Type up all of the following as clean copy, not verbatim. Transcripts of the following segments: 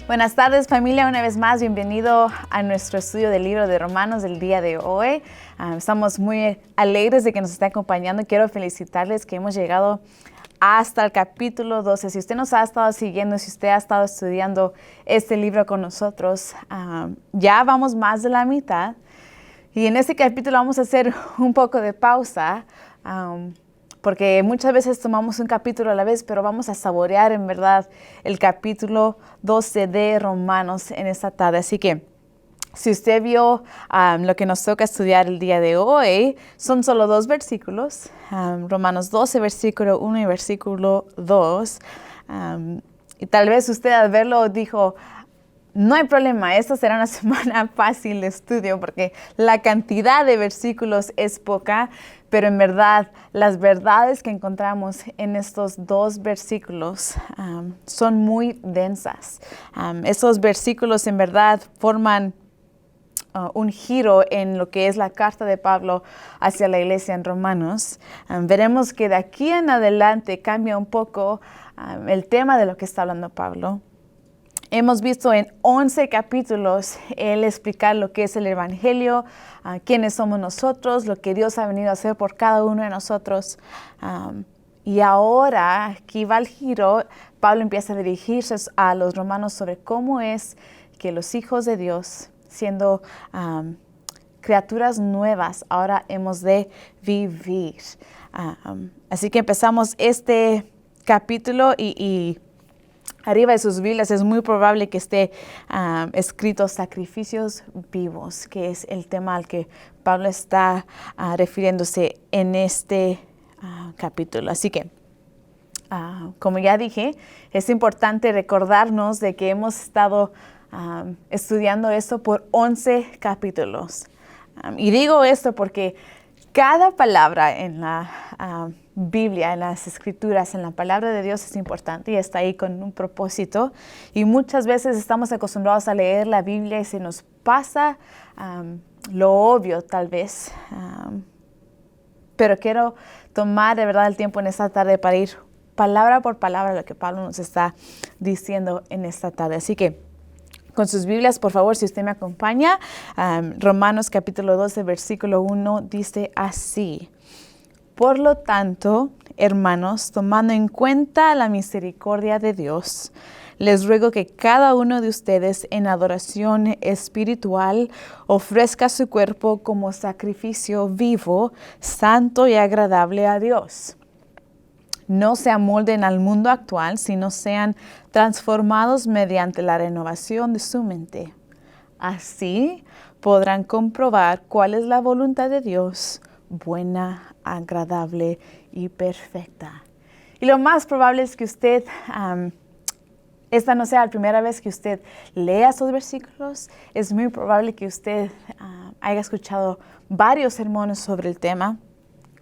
Buenas tardes, familia, una vez más bienvenido a nuestro estudio del libro de Romanos del día de hoy. Estamos muy alegres de que nos esté acompañando. Quiero felicitarles que hemos llegado hasta el capítulo 12. Si usted nos ha estado siguiendo, si usted ha estado estudiando este libro con nosotros, ya vamos más de la mitad. Y en este capítulo vamos a hacer un poco de pausa, porque muchas veces tomamos un capítulo a la vez, pero vamos a saborear en verdad el capítulo 12 de Romanos en esta tarde. Así que si usted vio lo que nos toca estudiar el día de hoy, son solo 2 versículos, Romanos 12, versículo 1 y versículo 2. Y tal vez usted al verlo dijo, no hay problema, esta será una semana fácil de estudio porque la cantidad de versículos es poca, pero en verdad las verdades que encontramos en estos 2 versículos son muy densas. Estos versículos en verdad forman un giro en lo que es la carta de Pablo hacia la iglesia en Romanos. Veremos que de aquí en adelante cambia un poco el tema de lo que está hablando Pablo. Hemos visto en 11 capítulos él explicar lo que es el Evangelio, quiénes somos nosotros, lo que Dios ha venido a hacer por cada uno de nosotros. Y ahora, aquí va el giro, Pablo empieza a dirigirse a los romanos sobre cómo es que los hijos de Dios, siendo criaturas nuevas, ahora hemos de vivir. Así que empezamos este capítulo y arriba de sus Biblias es muy probable que esté escrito sacrificios vivos, que es el tema al que Pablo está refiriéndose en este capítulo. Así que, como ya dije, es importante recordarnos de que hemos estado estudiando esto por 11 capítulos. Y digo esto porque cada palabra en la Biblia, en las Escrituras, en la palabra de Dios es importante y está ahí con un propósito. Y muchas veces estamos acostumbrados a leer la Biblia y se nos pasa lo obvio tal vez. Pero quiero tomar de verdad el tiempo en esta tarde para ir palabra por palabra lo que Pablo nos está diciendo en esta tarde. Así que con sus Biblias, por favor, si usted me acompaña, Romanos capítulo 12, versículo 1 dice así: Por lo tanto, hermanos, tomando en cuenta la misericordia de Dios, les ruego que cada uno de ustedes en adoración espiritual ofrezca su cuerpo como sacrificio vivo, santo y agradable a Dios. No se amolden al mundo actual, sino sean transformados mediante la renovación de su mente. Así podrán comprobar cuál es la voluntad de Dios, buena, agradable y perfecta. Y lo más probable es que usted, esta no sea la primera vez que usted lea estos versículos. Es muy probable que usted haya escuchado varios sermones sobre el tema,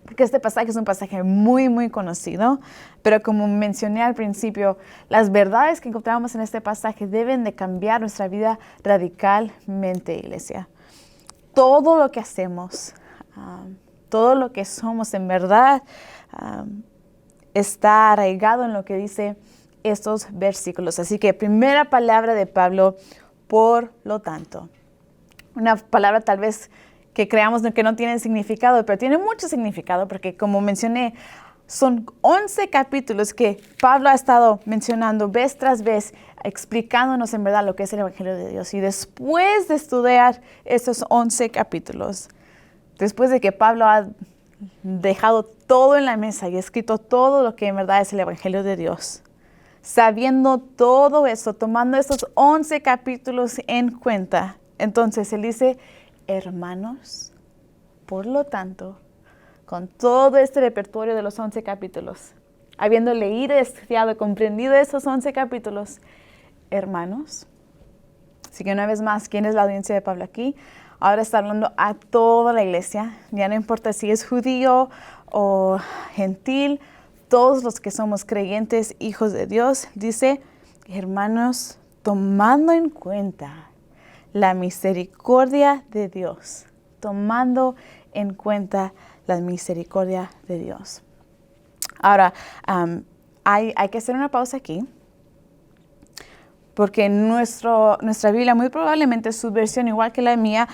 porque este pasaje es un pasaje muy, muy conocido, pero como mencioné al principio, las verdades que encontramos en este pasaje deben de cambiar nuestra vida radicalmente, iglesia. Todo lo que hacemos, todo lo que somos en verdad está arraigado en lo que dice estos versículos. Así que primera palabra de Pablo, por lo tanto. Una palabra tal vez que creamos que no tiene significado, pero tiene mucho significado porque, como mencioné, son 11 capítulos que Pablo ha estado mencionando vez tras vez, explicándonos en verdad lo que es el Evangelio de Dios. Y después de estudiar esos 11 capítulos, después de que Pablo ha dejado todo en la mesa y escrito todo lo que en verdad es el Evangelio de Dios, sabiendo todo eso, tomando esos 11 capítulos en cuenta, entonces él dice: hermanos, por lo tanto, con todo este repertorio de los 11 capítulos, habiendo leído, estudiado y comprendido esos 11 capítulos, hermanos. Así que una vez más, ¿quién es la audiencia de Pablo aquí? Ahora está hablando a toda la iglesia, ya no importa si es judío o gentil, todos los que somos creyentes, hijos de Dios. Dice: hermanos, tomando en cuenta la misericordia de Dios, tomando en cuenta la misericordia de Dios. Ahora, hay que hacer una pausa aquí, porque nuestra Biblia, muy probablemente su versión, igual que la mía,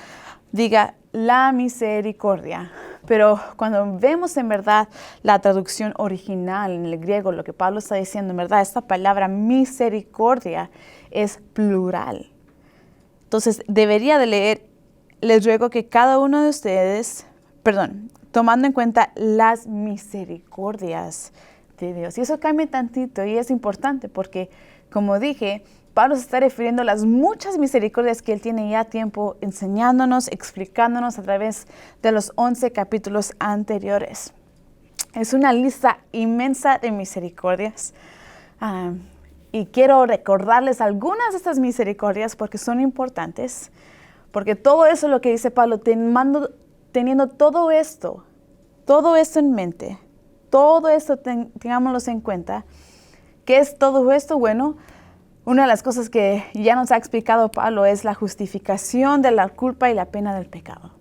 diga la misericordia. Pero cuando vemos en verdad la traducción original en el griego, lo que Pablo está diciendo, en verdad, esta palabra misericordia es plural. Entonces, debería de leer, les ruego que cada uno de ustedes, tomando en cuenta las misericordias de Dios. Y eso cambia tantito y es importante porque, como dije, Pablo se está refiriendo a las muchas misericordias que él tiene ya tiempo enseñándonos, explicándonos a través de los 11 capítulos anteriores. Es una lista inmensa de misericordias. Y quiero recordarles algunas de estas misericordias porque son importantes. Porque todo eso es lo que dice Pablo, teniendo todo esto en mente, todo esto tengámoslo en cuenta. ¿Qué es todo esto? Bueno, una de las cosas que ya nos ha explicado Pablo es la justificación de la culpa y la pena del pecado.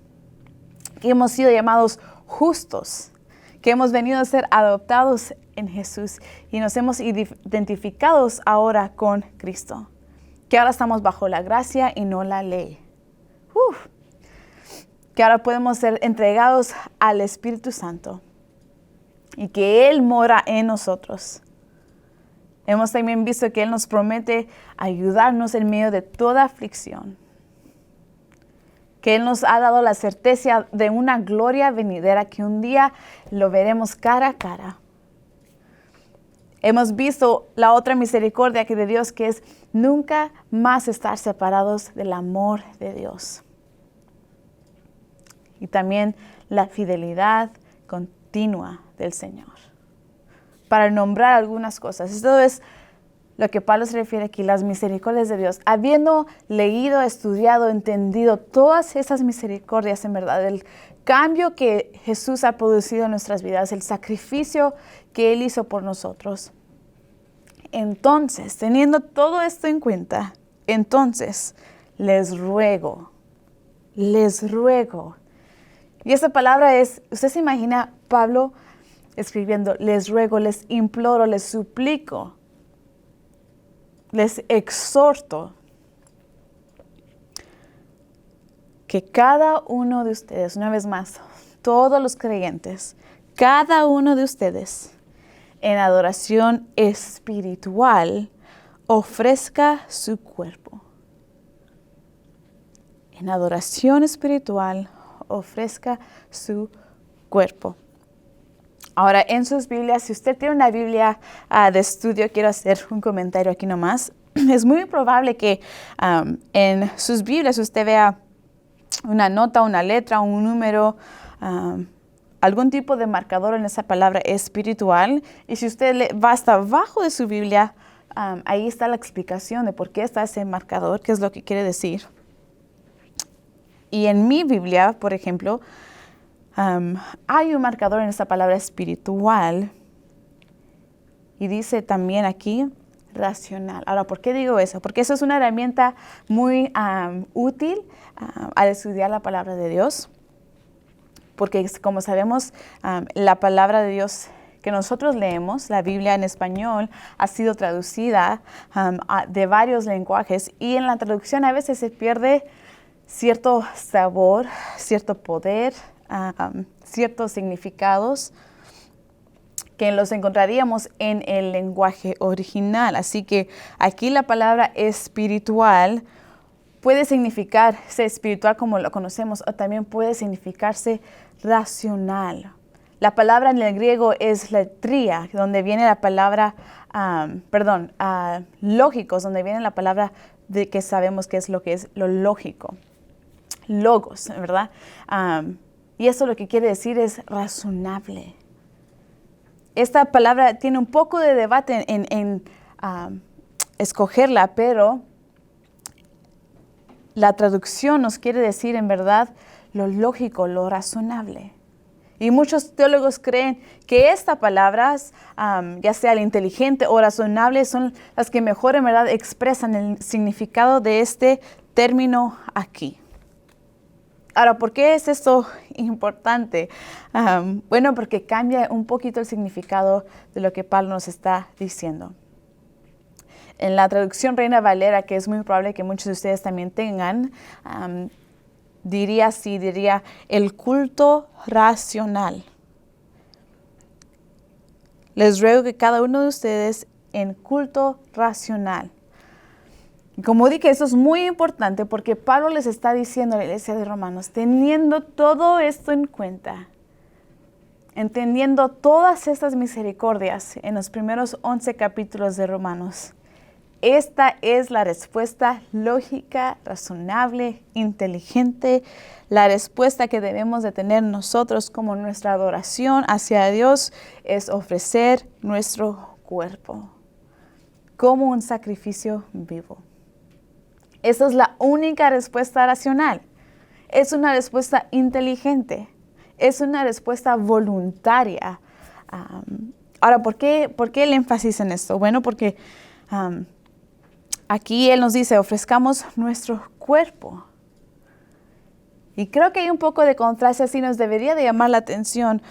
Que hemos sido llamados justos, que hemos venido a ser adoptados en Jesús y nos hemos identificado ahora con Cristo. Que ahora estamos bajo la gracia y no la ley. Que ahora podemos ser entregados al Espíritu Santo y que Él mora en nosotros. Hemos también visto que Él nos promete ayudarnos en medio de toda aflicción. Que Él nos ha dado la certeza de una gloria venidera que un día lo veremos cara a cara. Hemos visto la otra misericordia que de Dios, que es nunca más estar separados del amor de Dios. Y también la fidelidad continua del Señor. Para nombrar algunas cosas. Esto es lo que Pablo se refiere aquí, las misericordias de Dios. Habiendo leído, estudiado, entendido todas esas misericordias, en verdad, el cambio que Jesús ha producido en nuestras vidas, el sacrificio que Él hizo por nosotros. Entonces, teniendo todo esto en cuenta, entonces les ruego. Y esa palabra es, usted se imagina Pablo escribiendo, les ruego, les imploro, les suplico, les exhorto que cada uno de ustedes, una vez más, todos los creyentes, cada uno de ustedes, en adoración espiritual, ofrezca su cuerpo. En adoración espiritual, ofrezca su cuerpo. Ahora, en sus Biblias, si usted tiene una Biblia de estudio, quiero hacer un comentario aquí nomás. Es muy probable que en sus Biblias usted vea una nota, una letra, un número, algún tipo de marcador en esa palabra espiritual. Y si usted va hasta abajo de su Biblia, ahí está la explicación de por qué está ese marcador, qué es lo que quiere decir. Y en mi Biblia, por ejemplo, hay un marcador en esa palabra espiritual y dice también aquí racional. Ahora, ¿por qué digo eso? Porque eso es una herramienta muy útil al estudiar la palabra de Dios. Porque como sabemos, la palabra de Dios que nosotros leemos, la Biblia en español, ha sido traducida de varios lenguajes y en la traducción a veces se pierde cierto sabor, cierto poder, ciertos significados que los encontraríamos en el lenguaje original. Así que aquí la palabra espiritual puede significarse espiritual como lo conocemos o también puede significarse racional. La palabra en el griego es latría, donde viene la palabra, lógicos, donde viene la palabra de que sabemos que es lo lógico. Logos, ¿verdad? Y eso lo que quiere decir es razonable. Esta palabra tiene un poco de debate en escogerla, pero la traducción nos quiere decir en verdad lo lógico, lo razonable. Y muchos teólogos creen que estas palabras, ya sea el inteligente o razonable, son las que mejor en verdad expresan el significado de este término aquí. Ahora, ¿por qué es esto importante? Bueno, porque cambia un poquito el significado de lo que Pablo nos está diciendo. En la traducción Reina Valera, que es muy probable que muchos de ustedes también tengan, diría el culto racional. Les ruego que cada uno de ustedes en culto racional. Como dije, eso es muy importante porque Pablo les está diciendo a la iglesia de Romanos, teniendo todo esto en cuenta, entendiendo todas estas misericordias en los primeros 11 capítulos de Romanos, esta es la respuesta lógica, razonable, inteligente, la respuesta que debemos de tener nosotros como nuestra adoración hacia Dios es ofrecer nuestro cuerpo como un sacrificio vivo. Esa es la única respuesta racional. Es una respuesta inteligente. Es una respuesta voluntaria. Ahora, ¿por qué el énfasis en esto? Bueno, porque aquí él nos dice, ofrezcamos nuestro cuerpo. Y creo que hay un poco de contraste así, nos debería de llamar la atención.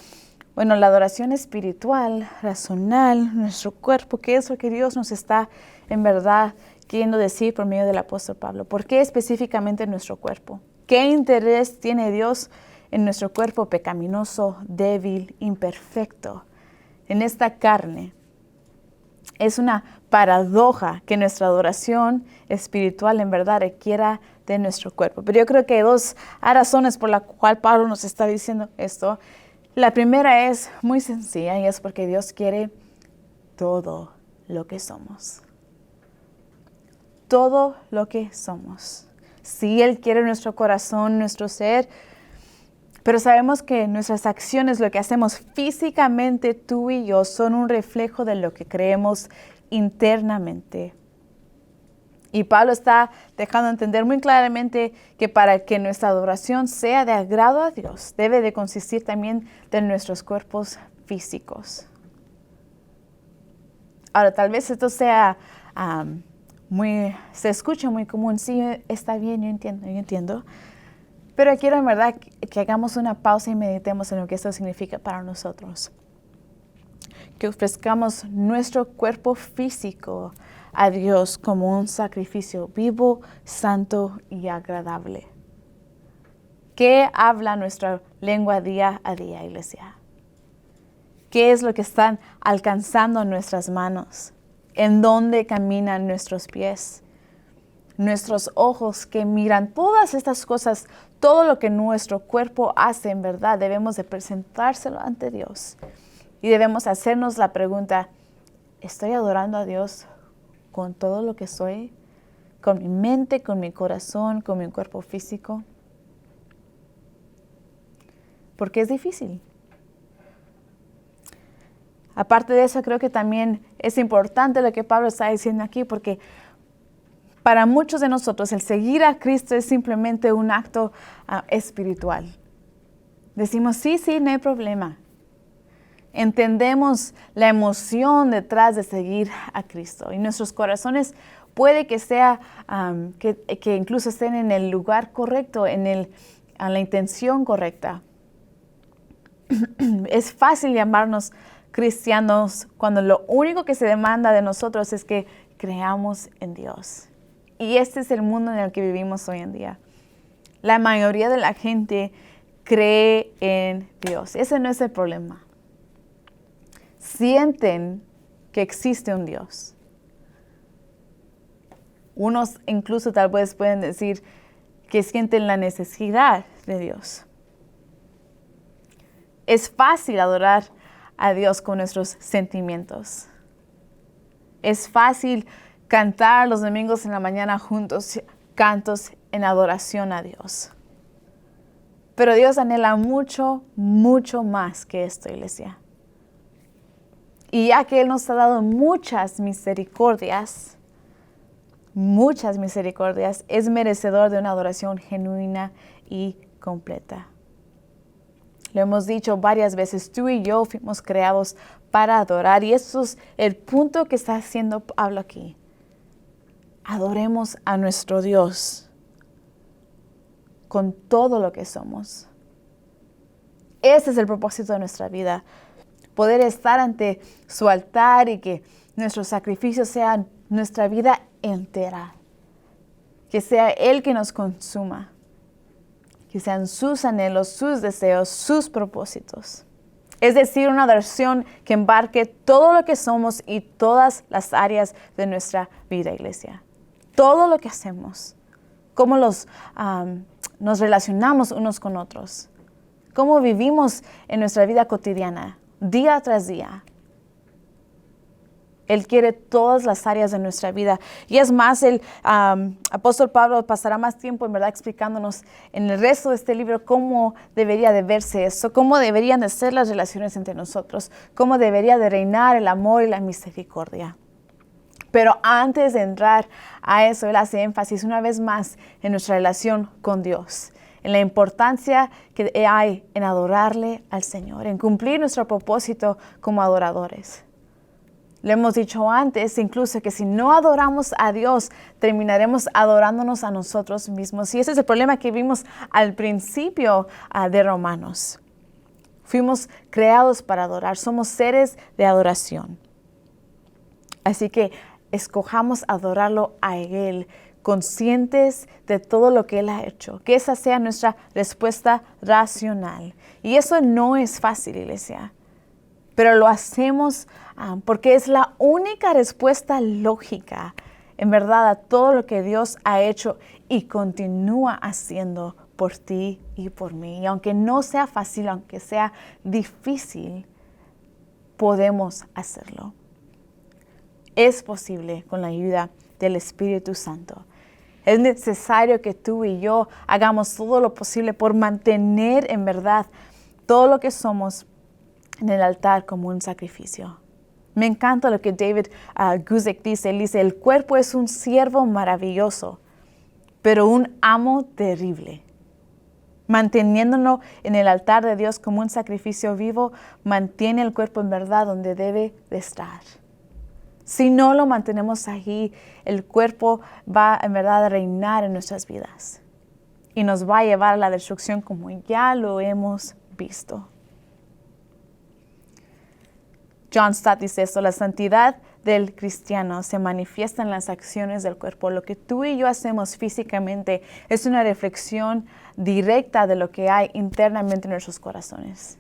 Bueno, la adoración espiritual, razonal, nuestro cuerpo, ¿qué es lo que Dios nos está en verdad queriendo decir por medio del apóstol Pablo? ¿Por qué específicamente nuestro cuerpo? ¿Qué interés tiene Dios en nuestro cuerpo pecaminoso, débil, imperfecto, en esta carne? Es una paradoja que nuestra adoración espiritual en verdad requiera de nuestro cuerpo. Pero yo creo que hay dos razones por las cuales Pablo nos está diciendo esto. La primera es muy sencilla y es porque Dios quiere todo lo que somos. Todo lo que somos. Sí, Él quiere nuestro corazón, nuestro ser, pero sabemos que nuestras acciones, lo que hacemos físicamente tú y yo, son un reflejo de lo que creemos internamente. Y Pablo está dejando entender muy claramente que para que nuestra adoración sea de agrado a Dios, debe de consistir también de nuestros cuerpos físicos. Ahora, tal vez esto sea se escucha muy común. Sí, está bien, yo entiendo. Pero quiero en verdad que hagamos una pausa y meditemos en lo que esto significa para nosotros. Que ofrezcamos nuestro cuerpo físico a Dios como un sacrificio vivo, santo y agradable. ¿Qué habla nuestra lengua día a día, iglesia? ¿Qué es lo que están alcanzando nuestras manos? ¿En dónde caminan nuestros pies? Nuestros ojos que miran todas estas cosas, todo lo que nuestro cuerpo hace en verdad, debemos de presentárselo ante Dios. Y debemos hacernos la pregunta, ¿estoy adorando a Dios con todo lo que soy? ¿Con mi mente, con mi corazón, con mi cuerpo físico? Porque es difícil. Aparte de eso, creo que también es importante lo que Pablo está diciendo aquí, porque para muchos de nosotros el seguir a Cristo es simplemente un acto espiritual. Decimos, sí, no hay problema. Entendemos la emoción detrás de seguir a Cristo. Y nuestros corazones puede que sea que incluso estén en el lugar correcto, en la intención correcta. Es fácil llamarnos cristianos cuando lo único que se demanda de nosotros es que creamos en Dios. Y este es el mundo en el que vivimos hoy en día. La mayoría de la gente cree en Dios. Ese no es el problema. Sienten que existe un Dios. Unos incluso tal vez pueden decir que sienten la necesidad de Dios. Es fácil adorar a Dios con nuestros sentimientos. Es fácil cantar los domingos en la mañana juntos, cantos en adoración a Dios. Pero Dios anhela mucho, mucho más que esto, iglesia. Y ya que Él nos ha dado muchas misericordias, es merecedor de una adoración genuina y completa. Lo hemos dicho varias veces, tú y yo fuimos creados para adorar. Y eso es el punto que está haciendo Pablo aquí. Adoremos a nuestro Dios. con todo lo que somos. Ese es el propósito de nuestra vida. Poder estar ante su altar y que nuestros sacrificios sean nuestra vida entera. Que sea Él que nos consuma. Que sean sus anhelos, sus deseos, sus propósitos. Es decir, una adoración que embarque todo lo que somos y todas las áreas de nuestra vida, iglesia. Todo lo que hacemos. Cómo nos relacionamos unos con otros. Cómo vivimos en nuestra vida cotidiana, día tras día. Él quiere todas las áreas de nuestra vida. Y es más, el apóstol Pablo pasará más tiempo en verdad explicándonos en el resto de este libro cómo debería de verse esto, cómo deberían de ser las relaciones entre nosotros, cómo debería de reinar el amor y la misericordia. Pero antes de entrar a eso, él hace énfasis una vez más en nuestra relación con Dios, en la importancia que hay en adorarle al Señor, en cumplir nuestro propósito como adoradores. Le hemos dicho antes incluso que si no adoramos a Dios, terminaremos adorándonos a nosotros mismos. Y ese es el problema que vimos al principio de Romanos. Fuimos creados para adorar, somos seres de adoración. Así que escojamos adorarlo a Él, conscientes de todo lo que Él ha hecho. Que esa sea nuestra respuesta racional. Y eso no es fácil, iglesia. Pero lo hacemos porque es la única respuesta lógica, en verdad, a todo lo que Dios ha hecho y continúa haciendo por ti y por mí. Y aunque no sea fácil, aunque sea difícil, podemos hacerlo. Es posible con la ayuda del Espíritu Santo. Es necesario que tú y yo hagamos todo lo posible por mantener en verdad todo lo que somos en el altar como un sacrificio. Me encanta lo que David Guzik dice. Él dice, el cuerpo es un siervo maravilloso, pero un amo terrible. Manteniéndolo en el altar de Dios como un sacrificio vivo, mantiene el cuerpo en verdad donde debe de estar. Si no lo mantenemos allí, el cuerpo va en verdad a reinar en nuestras vidas y nos va a llevar a la destrucción como ya lo hemos visto. John Stott dice esto, la santidad del cristiano se manifiesta en las acciones del cuerpo. Lo que tú y yo hacemos físicamente es una reflexión directa de lo que hay internamente en nuestros corazones.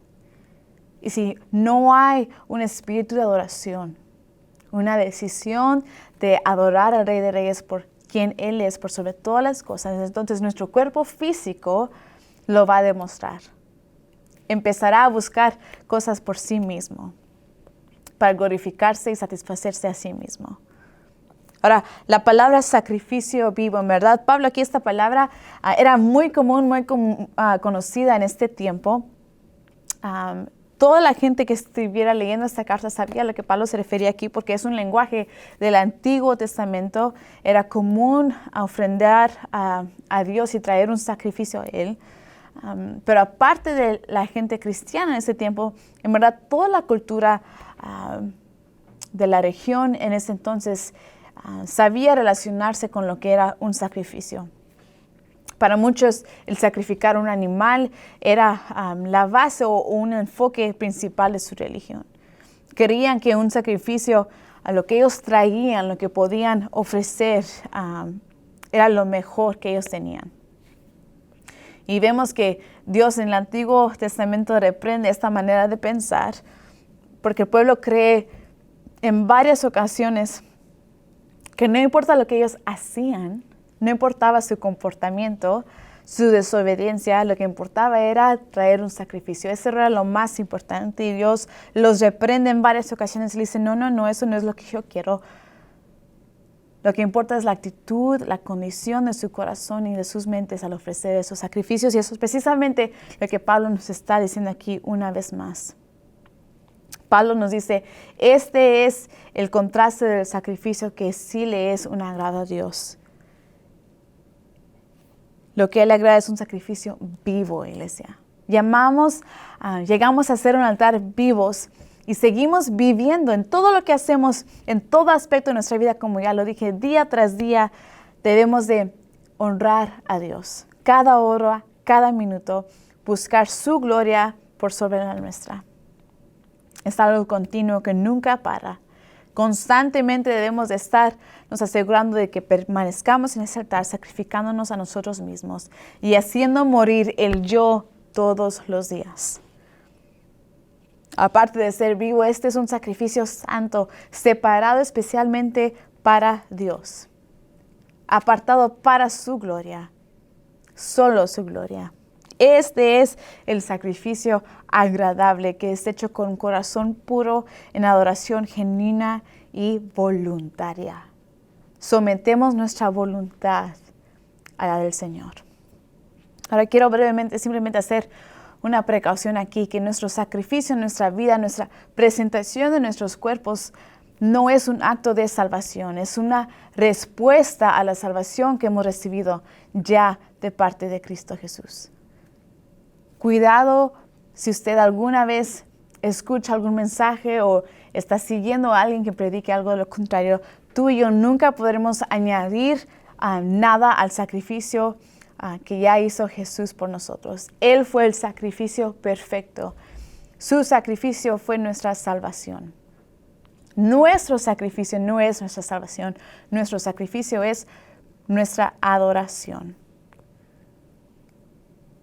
Y si no hay un espíritu de adoración, una decisión de adorar al Rey de Reyes por quien Él es, por sobre todas las cosas, entonces nuestro cuerpo físico lo va a demostrar. Empezará a buscar cosas por sí mismo, para glorificarse y satisfacerse a sí mismo. Ahora, la palabra sacrificio vivo, en verdad, Pablo, aquí esta palabra era muy común, muy conocida en este tiempo. Toda la gente que estuviera leyendo esta carta sabía a lo que Pablo se refería aquí, porque es un lenguaje del Antiguo Testamento. Era común ofrendar a Dios y traer un sacrificio a Él. Pero aparte de la gente cristiana en ese tiempo, en verdad toda la cultura de la región en ese entonces sabía relacionarse con lo que era un sacrificio. Para muchos el sacrificar un animal era la base o un enfoque principal de su religión. Creían que un sacrificio, a lo que ellos traían, lo que podían ofrecer, era lo mejor que ellos tenían. Y vemos que Dios en el Antiguo Testamento reprende esta manera de pensar, porque el pueblo cree en varias ocasiones que no importa lo que ellos hacían, no importaba su comportamiento, su desobediencia, lo que importaba era traer un sacrificio. Eso era lo más importante y Dios los reprende en varias ocasiones y le dice, no, eso no es lo que yo quiero. Lo que importa es la actitud, la condición de su corazón y de sus mentes al ofrecer esos sacrificios. Y eso es precisamente lo que Pablo nos está diciendo aquí una vez más. Pablo nos dice, este es el contraste del sacrificio que sí le es un agrado a Dios. Lo que a Él le agrada es un sacrificio vivo, iglesia. Llegamos a ser un altar vivos y seguimos viviendo en todo lo que hacemos, en todo aspecto de nuestra vida, como ya lo dije, día tras día debemos de honrar a Dios. Cada hora, cada minuto, buscar su gloria por sobre la nuestra. Es algo continuo que nunca para. Constantemente debemos de estarnos asegurando de que permanezcamos en ese altar, sacrificándonos a nosotros mismos y haciendo morir el yo todos los días. Aparte de ser vivo, este es un sacrificio santo, separado especialmente para Dios, apartado para su gloria, solo su gloria. Este es el sacrificio agradable que es hecho con corazón puro en adoración genuina y voluntaria. Sometemos nuestra voluntad a la del Señor. Ahora quiero brevemente simplemente hacer una precaución aquí, que nuestro sacrificio, nuestra vida, nuestra presentación de nuestros cuerpos no es un acto de salvación, es una respuesta a la salvación que hemos recibido ya de parte de Cristo Jesús. Cuidado si usted alguna vez escucha algún mensaje o está siguiendo a alguien que predique algo de lo contrario. Tú y yo nunca podremos añadir nada al sacrificio que ya hizo Jesús por nosotros. Él fue el sacrificio perfecto. Su sacrificio fue nuestra salvación. Nuestro sacrificio no es nuestra salvación. Nuestro sacrificio es nuestra adoración.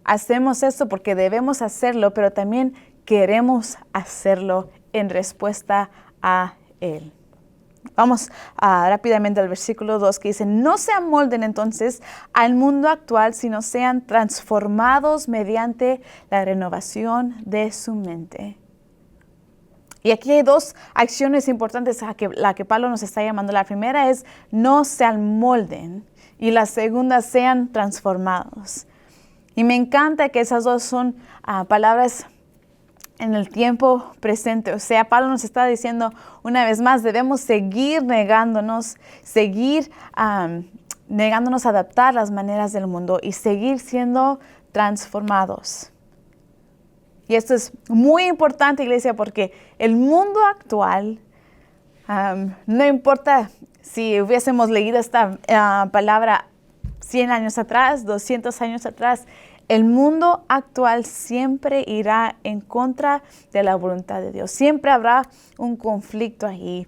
Hacemos esto porque debemos hacerlo, pero también queremos hacerlo en respuesta a Él. Vamos rápidamente al versículo 2 que dice, no se amolden entonces al mundo actual, sino sean transformados mediante la renovación de su mente. Y aquí hay dos acciones importantes a la que Pablo nos está llamando. La primera es no se amolden y la segunda sean transformados. Y me encanta que esas dos son palabras en el tiempo presente. O sea, Pablo nos está diciendo una vez más, debemos seguir negándonos, negándonos a adaptar las maneras del mundo y seguir siendo transformados. Y esto es muy importante, iglesia, porque el mundo actual, no importa si hubiésemos leído esta palabra 100 años atrás, 200 años atrás, el mundo actual siempre irá en contra de la voluntad de Dios. Siempre habrá un conflicto ahí,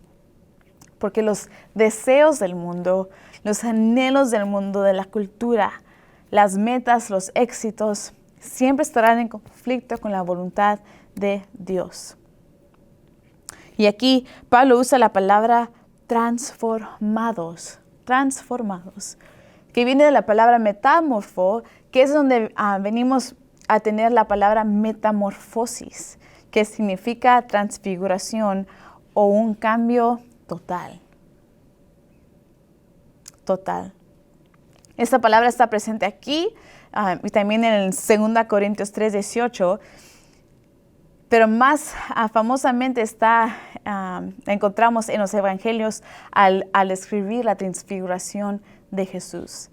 porque los deseos del mundo, los anhelos del mundo, de la cultura, las metas, los éxitos, siempre estarán en conflicto con la voluntad de Dios. Y aquí Pablo usa la palabra transformados, que viene de la palabra metamorfo, que es donde venimos a tener la palabra metamorfosis, que significa transfiguración o un cambio total. Total. Esta palabra está presente aquí y también en el 2 Corintios 3:18, pero más famosamente la encontramos en los evangelios al describir la transfiguración de Jesús.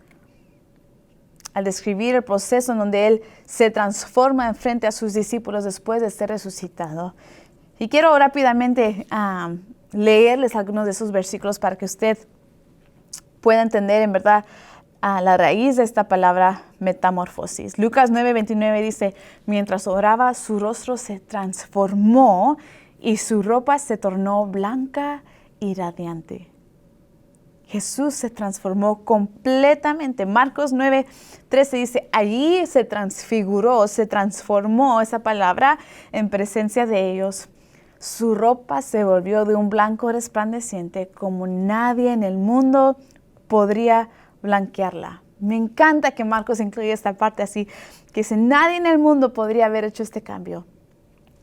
Al describir el proceso en donde Él se transforma en frente a sus discípulos después de ser resucitado. Y quiero rápidamente leerles algunos de esos versículos para que usted pueda entender en verdad la raíz de esta palabra metamorfosis. Lucas 9:29 dice, mientras oraba, su rostro se transformó y su ropa se tornó blanca y radiante. Jesús se transformó completamente. Marcos 9:13 dice, allí se transfiguró, se transformó esa palabra en presencia de ellos. Su ropa se volvió de un blanco resplandeciente como nadie en el mundo podría blanquearla. Me encanta que Marcos incluya esta parte así, que dice, nadie en el mundo podría haber hecho este cambio.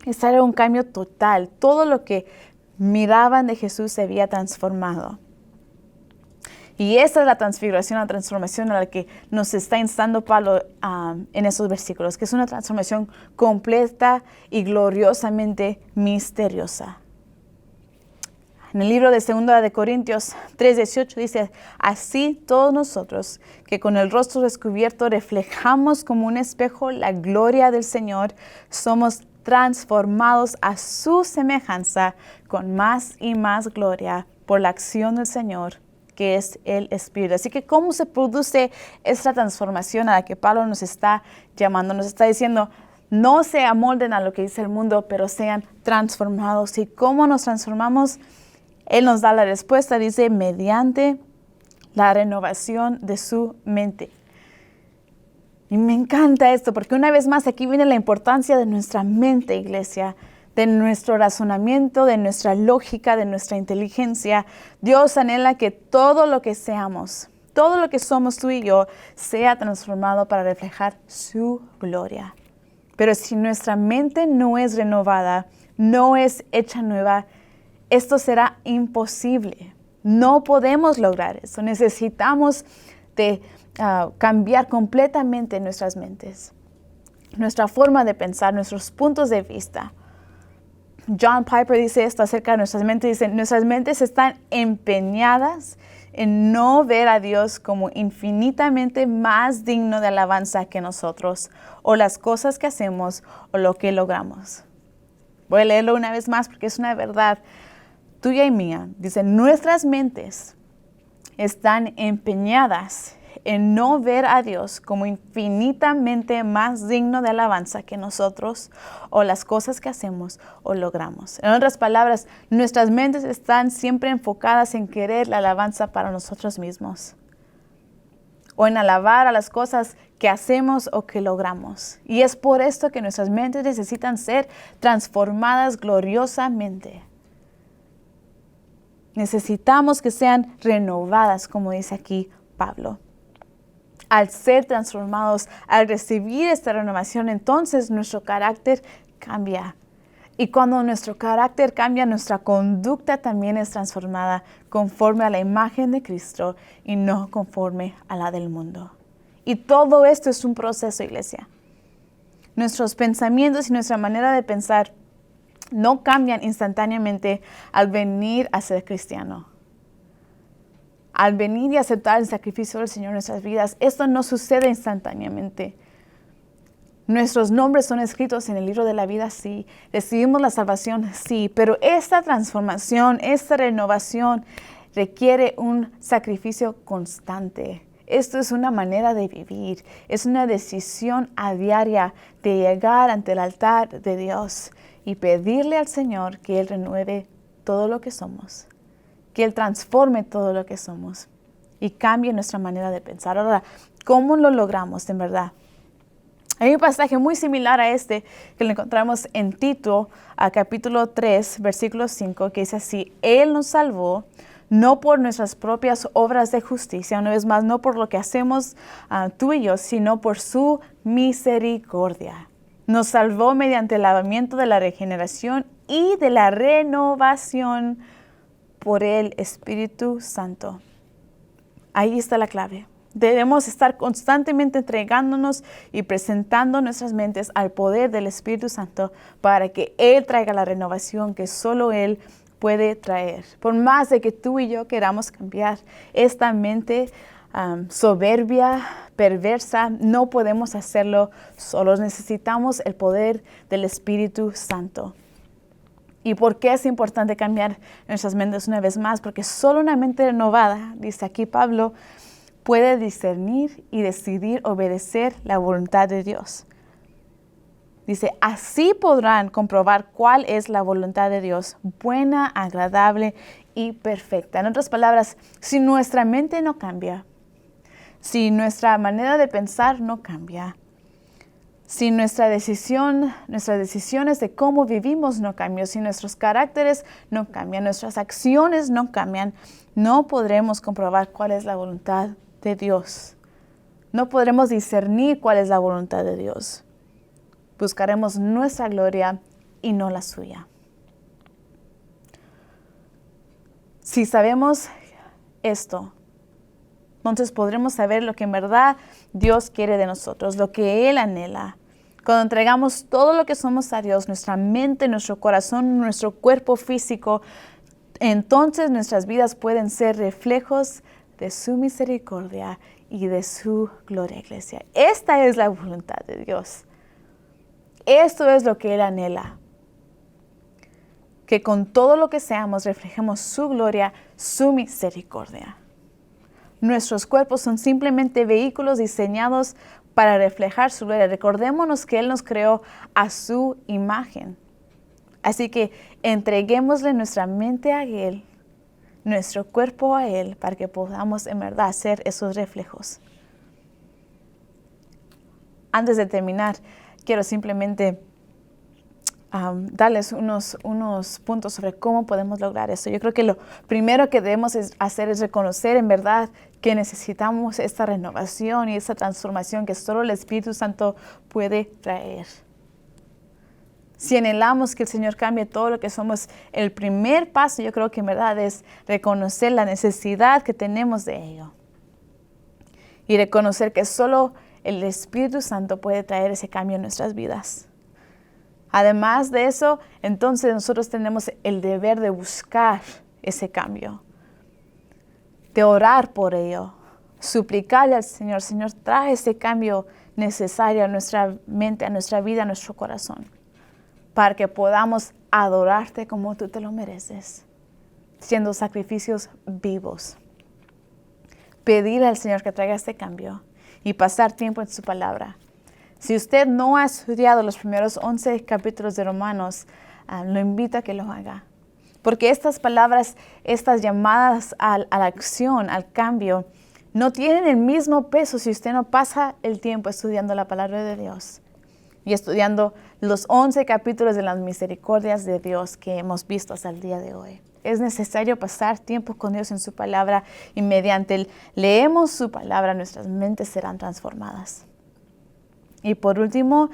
Este era un cambio total. Todo lo que miraban de Jesús se había transformado. Y esa es la transfiguración, la transformación a la que nos está instando Pablo en esos versículos, que es una transformación completa y gloriosamente misteriosa. En el libro de 2 Corintios 3:18 dice, así todos nosotros, que con el rostro descubierto reflejamos como un espejo la gloria del Señor, somos transformados a su semejanza con más y más gloria por la acción del Señor, que es el Espíritu. Así que, ¿cómo se produce esta transformación a la que Pablo nos está llamando? Nos está diciendo, no se amolden a lo que dice el mundo, pero sean transformados. ¿Y cómo nos transformamos? Él nos da la respuesta, dice, mediante la renovación de su mente. Y me encanta esto, porque una vez más aquí viene la importancia de nuestra mente, iglesia, de nuestro razonamiento, de nuestra lógica, de nuestra inteligencia. Dios anhela que todo lo que seamos, todo lo que somos tú y yo, sea transformado para reflejar su gloria. Pero si nuestra mente no es renovada, no es hecha nueva, esto será imposible. No podemos lograr eso. Necesitamos de cambiar completamente nuestras mentes, nuestra forma de pensar, nuestros puntos de vista. John Piper dice esto acerca de nuestras mentes. Dice, nuestras mentes están empeñadas en no ver a Dios como infinitamente más digno de alabanza que nosotros, o las cosas que hacemos, o lo que logramos. Voy a leerlo una vez más porque es una verdad tuya y mía. Dice, nuestras mentes están empeñadas en no ver a Dios como infinitamente más digno de alabanza que nosotros, o las cosas que hacemos o logramos. En otras palabras, nuestras mentes están siempre enfocadas en querer la alabanza para nosotros mismos, o en alabar a las cosas que hacemos o que logramos. Y es por esto que nuestras mentes necesitan ser transformadas gloriosamente. Necesitamos que sean renovadas, como dice aquí Pablo. Al ser transformados, al recibir esta renovación, entonces nuestro carácter cambia. Y cuando nuestro carácter cambia, nuestra conducta también es transformada conforme a la imagen de Cristo y no conforme a la del mundo. Y todo esto es un proceso, iglesia. Nuestros pensamientos y nuestra manera de pensar no cambian instantáneamente al venir a ser cristiano. Al venir y aceptar el sacrificio del Señor en nuestras vidas, esto no sucede instantáneamente. Nuestros nombres son escritos en el libro de la vida, sí. Recibimos la salvación, sí. Pero esta transformación, esta renovación requiere un sacrificio constante. Esto es una manera de vivir. Es una decisión a diaria de llegar ante el altar de Dios y pedirle al Señor que Él renueve todo lo que somos, que Él transforme todo lo que somos y cambie nuestra manera de pensar. Ahora, ¿cómo lo logramos en verdad? Hay un pasaje muy similar a este que lo encontramos en Tito, capítulo 3, versículo 5, que dice así: Él nos salvó no por nuestras propias obras de justicia, una vez más, no por lo que hacemos tú y yo, sino por su misericordia. Nos salvó mediante el lavamiento de la regeneración y de la renovación por el Espíritu Santo. Ahí está la clave. Debemos estar constantemente entregándonos y presentando nuestras mentes al poder del Espíritu Santo para que Él traiga la renovación que solo Él puede traer. Por más de que tú y yo queramos cambiar esta mente soberbia, perversa, no podemos hacerlo solos. Necesitamos el poder del Espíritu Santo. ¿Y por qué es importante cambiar nuestras mentes una vez más? Porque solo una mente renovada, dice aquí Pablo, puede discernir y decidir obedecer la voluntad de Dios. Dice, así podrán comprobar cuál es la voluntad de Dios, buena, agradable y perfecta. En otras palabras, si nuestra mente no cambia, si nuestra manera de pensar no cambia, si nuestras decisiones de cómo vivimos no cambian, si nuestros caracteres no cambian, nuestras acciones no cambian, no podremos comprobar cuál es la voluntad de Dios. No podremos discernir cuál es la voluntad de Dios. Buscaremos nuestra gloria y no la suya. Si sabemos esto, entonces podremos saber lo que en verdad Dios quiere de nosotros, lo que Él anhela. Cuando entregamos todo lo que somos a Dios, nuestra mente, nuestro corazón, nuestro cuerpo físico, entonces nuestras vidas pueden ser reflejos de su misericordia y de su gloria, iglesia. Esta es la voluntad de Dios. Esto es lo que Él anhela. Que con todo lo que seamos reflejemos su gloria, su misericordia. Nuestros cuerpos son simplemente vehículos diseñados para reflejar su gloria. Recordémonos que Él nos creó a su imagen. Así que entreguémosle nuestra mente a Él, nuestro cuerpo a Él, para que podamos en verdad hacer esos reflejos. Antes de terminar, quiero simplemente darles unos puntos sobre cómo podemos lograr esto. Yo creo que lo primero que debemos hacer es reconocer en verdad que necesitamos esta renovación y esta transformación que solo el Espíritu Santo puede traer. Si anhelamos que el Señor cambie todo lo que somos, el primer paso yo creo que en verdad es reconocer la necesidad que tenemos de ello. Y reconocer que solo el Espíritu Santo puede traer ese cambio en nuestras vidas. Además de eso, entonces nosotros tenemos el deber de buscar ese cambio, de orar por ello, suplicarle al Señor, Señor, trae ese cambio necesario a nuestra mente, a nuestra vida, a nuestro corazón, para que podamos adorarte como tú te lo mereces, siendo sacrificios vivos. Pedirle al Señor que traiga este cambio y pasar tiempo en su palabra. Si usted no ha estudiado los primeros 11 capítulos de Romanos, lo invito a que lo haga. Porque estas palabras, estas llamadas a la acción, al cambio, no tienen el mismo peso si usted no pasa el tiempo estudiando la palabra de Dios y estudiando los 11 capítulos de las misericordias de Dios que hemos visto hasta el día de hoy. Es necesario pasar tiempo con Dios en su palabra y mediante leemos su palabra, nuestras mentes serán transformadas. Y por último,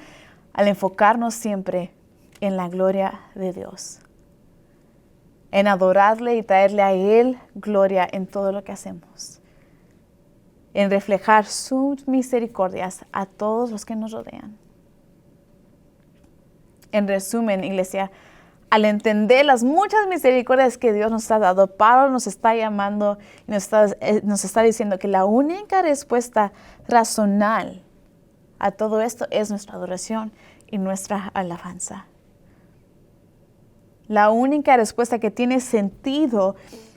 al enfocarnos siempre en la gloria de Dios, en adorarle y traerle a Él gloria en todo lo que hacemos, en reflejar sus misericordias a todos los que nos rodean. En resumen, iglesia, al entender las muchas misericordias que Dios nos ha dado, Pablo nos está llamando y nos está diciendo que la única respuesta razonable a todo esto es nuestra adoración y nuestra alabanza. La única respuesta que tiene sentido,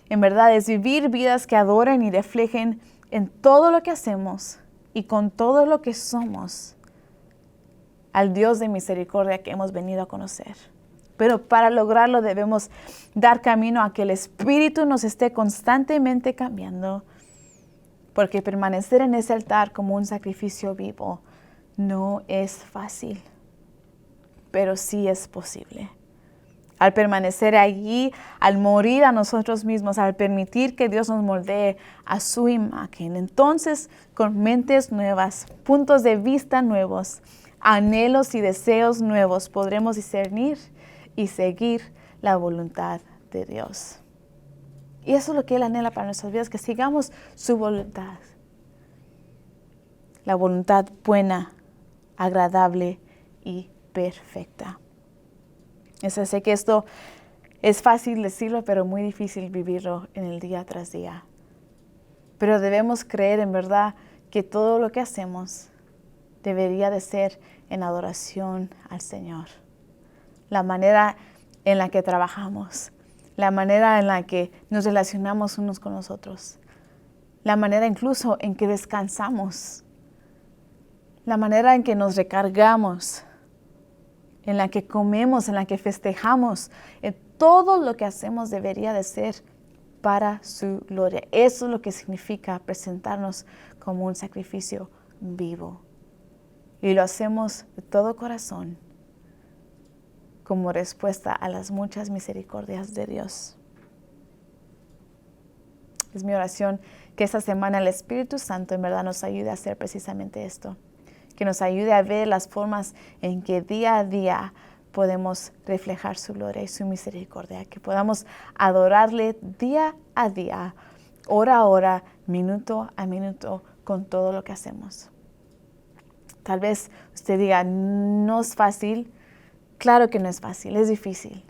en verdad, es vivir vidas que adoren y reflejen en todo lo que hacemos y con todo lo que somos al Dios de misericordia que hemos venido a conocer. Pero para lograrlo debemos dar camino a que el Espíritu nos esté constantemente cambiando, porque permanecer en ese altar como un sacrificio vivo no es fácil, pero sí es posible. Al permanecer allí, al morir a nosotros mismos, al permitir que Dios nos moldee a su imagen, entonces con mentes nuevas, puntos de vista nuevos, anhelos y deseos nuevos, podremos discernir y seguir la voluntad de Dios. Y eso es lo que Él anhela para nuestras vidas, que sigamos su voluntad. La voluntad buena, agradable y perfecta. Sé que esto es fácil decirlo, pero muy difícil vivirlo en el día tras día. Pero debemos creer en verdad que todo lo que hacemos debería de ser en adoración al Señor. La manera en la que trabajamos, la manera en la que nos relacionamos unos con los otros, la manera incluso en que descansamos, la manera en que nos recargamos, en la que comemos, en la que festejamos, todo lo que hacemos debería de ser para su gloria. Eso es lo que significa presentarnos como un sacrificio vivo. Y lo hacemos de todo corazón, como respuesta a las muchas misericordias de Dios. Es mi oración que esta semana el Espíritu Santo en verdad nos ayude a hacer precisamente esto. Que nos ayude a ver las formas en que día a día podemos reflejar su gloria y su misericordia. Que podamos adorarle día a día, hora a hora, minuto a minuto, con todo lo que hacemos. Tal vez usted diga, no es fácil. Claro que no es fácil, es difícil.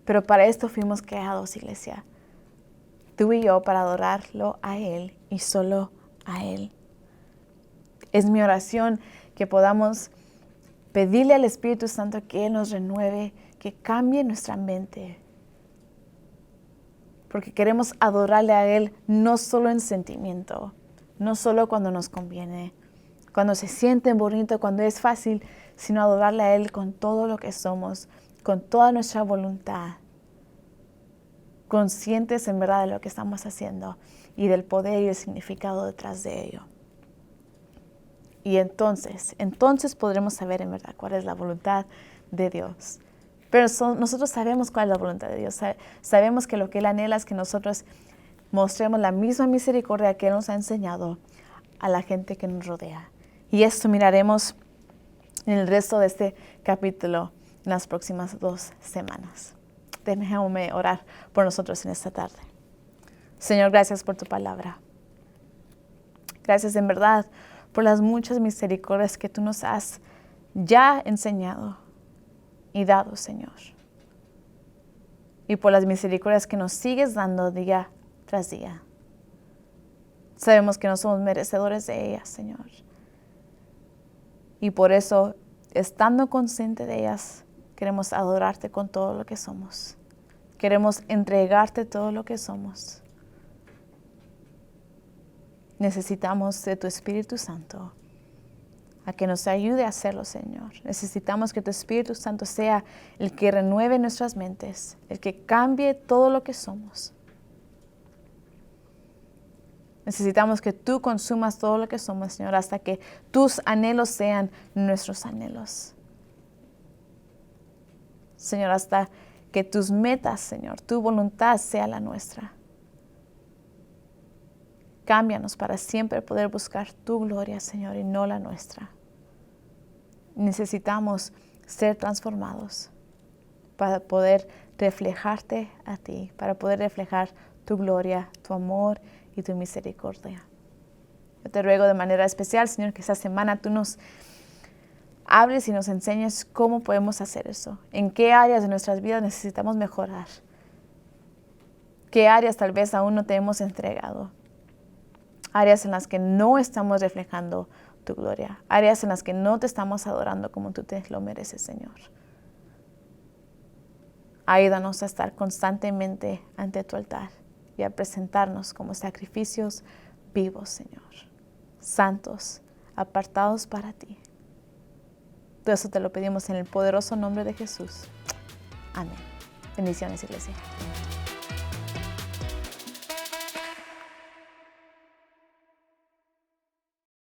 Pero para esto fuimos creados, iglesia. Tú y yo para adorarlo a Él y solo a Él. Es mi oración que podamos pedirle al Espíritu Santo que Él nos renueve, que cambie nuestra mente. porque queremos adorarle a Él no solo en sentimiento, no solo cuando nos conviene, cuando se siente bonito, cuando es fácil, sino adorarle a Él con todo lo que somos, con toda nuestra voluntad, conscientes en verdad de lo que estamos haciendo y del poder y el significado detrás de ello. Y entonces podremos saber en verdad cuál es la voluntad de Dios. Pero nosotros sabemos cuál es la voluntad de Dios. Sabemos que lo que Él anhela es que nosotros mostremos la misma misericordia que Él nos ha enseñado a la gente que nos rodea. Y esto miraremos en el resto de este capítulo en las próximas 2 semanas. Déjame orar por nosotros en esta tarde. Señor, gracias por tu palabra. Gracias en verdad por las muchas misericordias que tú nos has ya enseñado y dado, Señor. Y por las misericordias que nos sigues dando día tras día. Sabemos que no somos merecedores de ellas, Señor. Y por eso, estando consciente de ellas, queremos adorarte con todo lo que somos. Queremos entregarte todo lo que somos. Necesitamos de tu Espíritu Santo a que nos ayude a hacerlo, Señor. Necesitamos que tu Espíritu Santo sea el que renueve nuestras mentes, el que cambie todo lo que somos. Necesitamos que tú consumas todo lo que somos, Señor, hasta que tus anhelos sean nuestros anhelos. Señor, hasta que tus metas, Señor, tu voluntad sea la nuestra. Cámbianos para siempre poder buscar tu gloria, Señor, y no la nuestra. Necesitamos ser transformados para poder reflejarte a ti, para poder reflejar tu gloria, tu amor y tu misericordia. Yo te ruego de manera especial, Señor, que esta semana tú nos hables y nos enseñes cómo podemos hacer eso, en qué áreas de nuestras vidas necesitamos mejorar, qué áreas tal vez aún no te hemos entregado, áreas en las que no estamos reflejando tu gloria, áreas en las que no te estamos adorando como tú te lo mereces, Señor. Ayúdanos a estar constantemente ante tu altar y a presentarnos como sacrificios vivos, Señor, santos, apartados para ti. Todo eso te lo pedimos en el poderoso nombre de Jesús. Amén. Bendiciones, iglesia.